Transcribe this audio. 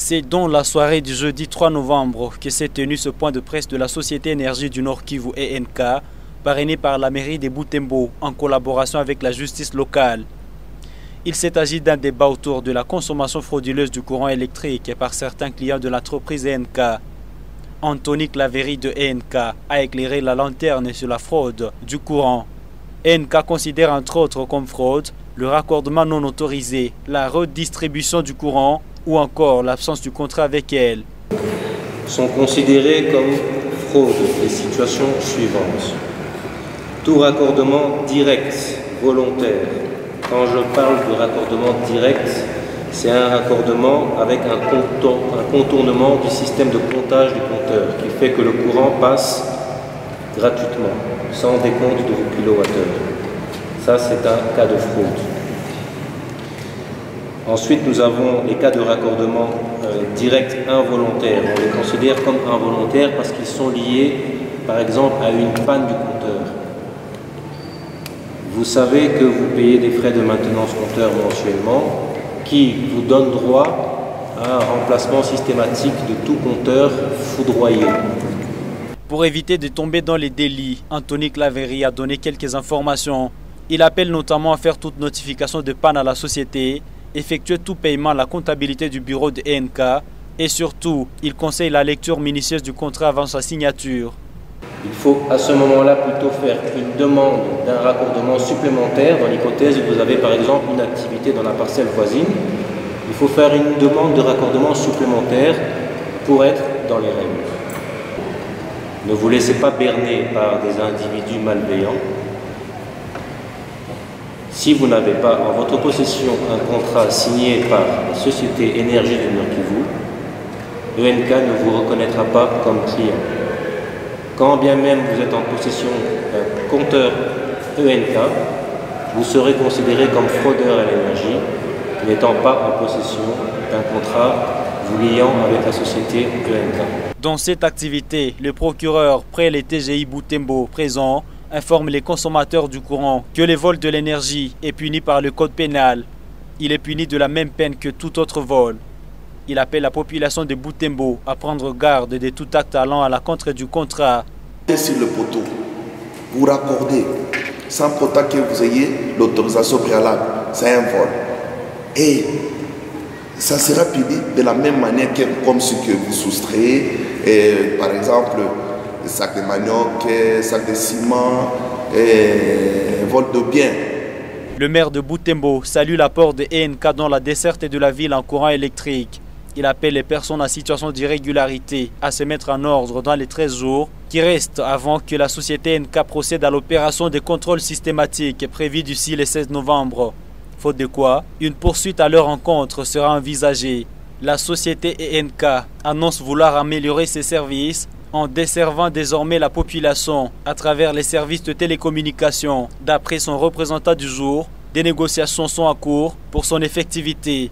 C'est dans la soirée du jeudi 3 novembre que s'est tenu ce point de presse de la Société Énergie du Nord Kivu ENK, parrainé par la mairie de Butembo en collaboration avec la justice locale. Il s'est agi d'un débat autour de la consommation frauduleuse du courant électrique par certains clients de l'entreprise ENK. Anthony Claverie de ENK a éclairé la lanterne sur la fraude du courant. ENK considère entre autres comme fraude le raccordement non autorisé, la redistribution du courant ou encore l'absence du contrat avec elle. Sont considérées comme fraude les situations suivantes. Tout raccordement direct, volontaire. Quand je parle de raccordement direct, c'est un raccordement avec un contournement du système de comptage du compteur qui fait que le courant passe gratuitement, sans décompte de vos kilowattheures. Ça, c'est un cas de fraude. Ensuite, nous avons les cas de raccordement direct involontaire. On les considère comme involontaires parce qu'ils sont liés, par exemple, à une panne du compteur. Vous savez que vous payez des frais de maintenance compteur mensuellement qui vous donnent droit à un remplacement systématique de tout compteur foudroyé. Pour éviter de tomber dans les délits, Anthony Claverie a donné quelques informations. Il appelle notamment à faire toute notification de panne à la société, effectuer tout paiement à la comptabilité du bureau de ENK et surtout, il conseille la lecture minutieuse du contrat avant sa signature. Il faut à ce moment-là plutôt faire une demande d'un raccordement supplémentaire dans l'hypothèse où vous avez par exemple une activité dans la parcelle voisine. Il faut faire une demande de raccordement supplémentaire pour être dans les règles. Ne vous laissez pas berner par des individus malveillants. Si vous n'avez pas en votre possession un contrat signé par la Société Énergie du Nord Kivu, ENK ne vous reconnaîtra pas comme client. Quand bien même vous êtes en possession d'un compteur ENK, vous serez considéré comme fraudeur à l'énergie, n'étant pas en possession d'un contrat vous liant avec la société ENK. Dans cette activité, le procureur près les TGI Butembo présent informe les consommateurs du courant que le vol de l'énergie est puni par le code pénal. Il est puni de la même peine que tout autre vol. Il appelle la population de Butembo à prendre garde de tout acte allant à la contre du contrat. Sur le poteau, vous raccordez sans pourtant que vous ayez l'autorisation préalable. C'est un vol. Et ça sera puni de la même manière que comme ce que vous soustrayez, par exemple, sac de manioc, sac de ciment, vol de biens. Le maire de Butembo salue l'apport de ENK dans la desserte de la ville en courant électrique. Il appelle les personnes en situation d'irrégularité à se mettre en ordre dans les 13 jours qui restent avant que la société ENK procède à l'opération de contrôle systématique prévue d'ici le 16 novembre. Faute de quoi, une poursuite à leur encontre sera envisagée. La société ENK annonce vouloir améliorer ses services en desservant désormais la population à travers les services de télécommunication. D'après son représentant du jour, des négociations sont en cours pour son effectivité.